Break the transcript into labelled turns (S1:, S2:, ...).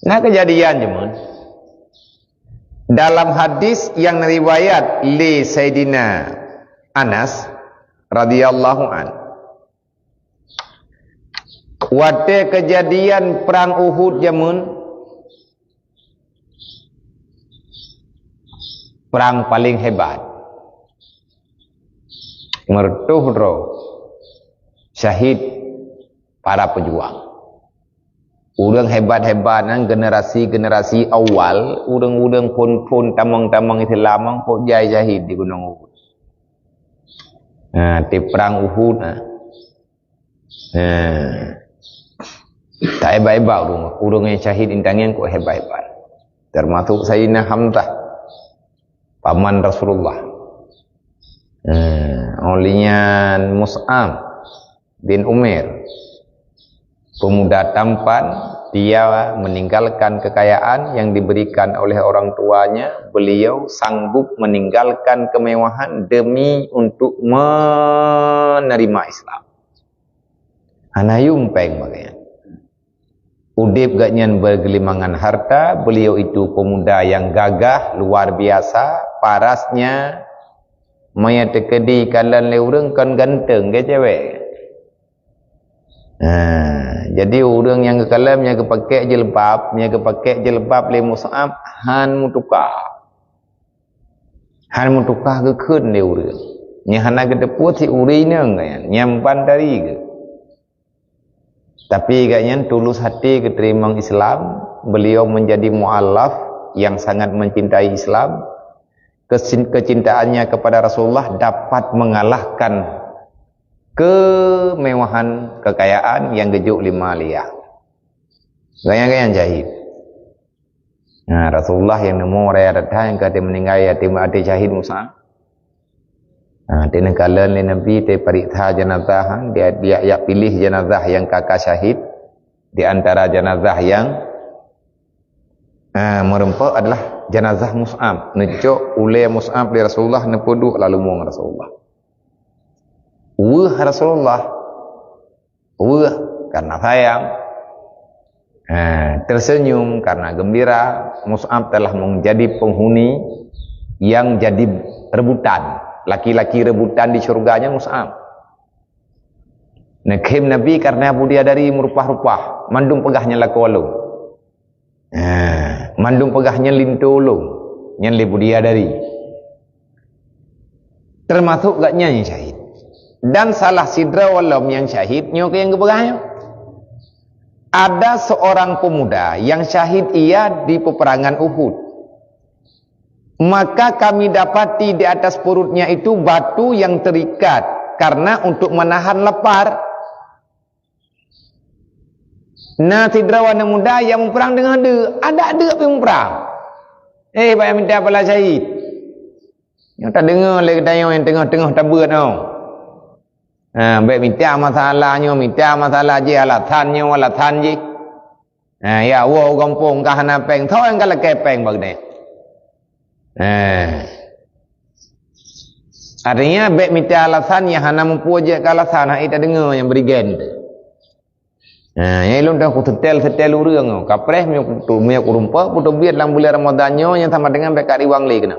S1: Nah kejadian cuman dalam hadis yang riwayat li Sayyidina Anas radhiyallahu an, waktu kejadian perang Uhud jamun perang paling hebat, mertuh syahid para pejuang. Urang hebat-hebat nan generasi-generasi awal, urang-urang pun tamang-tamang Islam ang po jai syahid di Gunung Uhud. Di perang Uhud tak hebat-hebat urang yang syahid intangan kok hebat-hebat. Termasuk Sayyidina Hamzah, paman Rasulullah. Olinya Mus'ab bin Umair, pemuda tampan, dia meninggalkan kekayaan yang diberikan oleh orang tuanya. Beliau sanggup meninggalkan kemewahan demi untuk menerima Islam. Anayum peng makanya. Udip gatnyan bergelimangan harta. Beliau itu pemuda yang gagah, luar biasa. Parasnya maya tekedi kalan leureng kan ganteng ke cewek. Jadi orang yang ke kalam yang kepakai jilbab, yang kepakai jilbab le Mus'ab han mutukah ke kun le orang nya hana ke deput si uri nang nyampan dari ke. Tapi gaknya tulus hati keterima Islam, beliau menjadi mu'allaf yang sangat mencintai Islam. Kecintaannya kepada Rasulullah dapat mengalahkan kemewahan kekayaan yang gejuk 5 liang. Gaya-gaya jahit. Nah, Rasulullah yang nemu raya datang yang kata meninggal yatim adik syahid Musa. Nah, di negara Nabi te periksa jenazah, dia pilih jenazah yang kakak syahid di antara jenazah yang merempak adalah jenazah Mus'ab. Necok ule Mus'ab di Rasulullah nepuduk lalu muang Rasulullah. Rasulullah karena sayang, tersenyum karena gembira. Mus'ab telah menjadi penghuni yang jadi rebutan, laki-laki rebutan di surganya Mus'ab. Nakim Nabi karena budia dari merupah-rupah, mandung pegahnya lakualung, mandung pegahnya lintulung, yang lebu dia dari, termasuk gaknya yang syahid. Dan salah sidra walam yang syahid nyok yang kebegahnya. Ada seorang pemuda yang syahid ia di peperangan Uhud. Maka kami dapati di atas perutnya itu batu yang terikat karena untuk menahan lapar. Nah, sidra wana muda yang memperang dengan dia, ada yang memperang. Bayar minta apalah syahid. Yang tak dengar lagi tanya yang tengah-tengah tabut tau. Baik minta masalahnya, minta masalah je alasannya, alasan je. Ya, wow kampung kahana peng, tahu yang kalau kepeng bagni. Artinya baik minta alasan yang hana mempunyai alasan, kita dengar yang berigen. Yang lu dah setel urang, kapres miak kurumpa, putu biar dalam bulan Ramadannya yang sama dengan bekari wang lagi kena.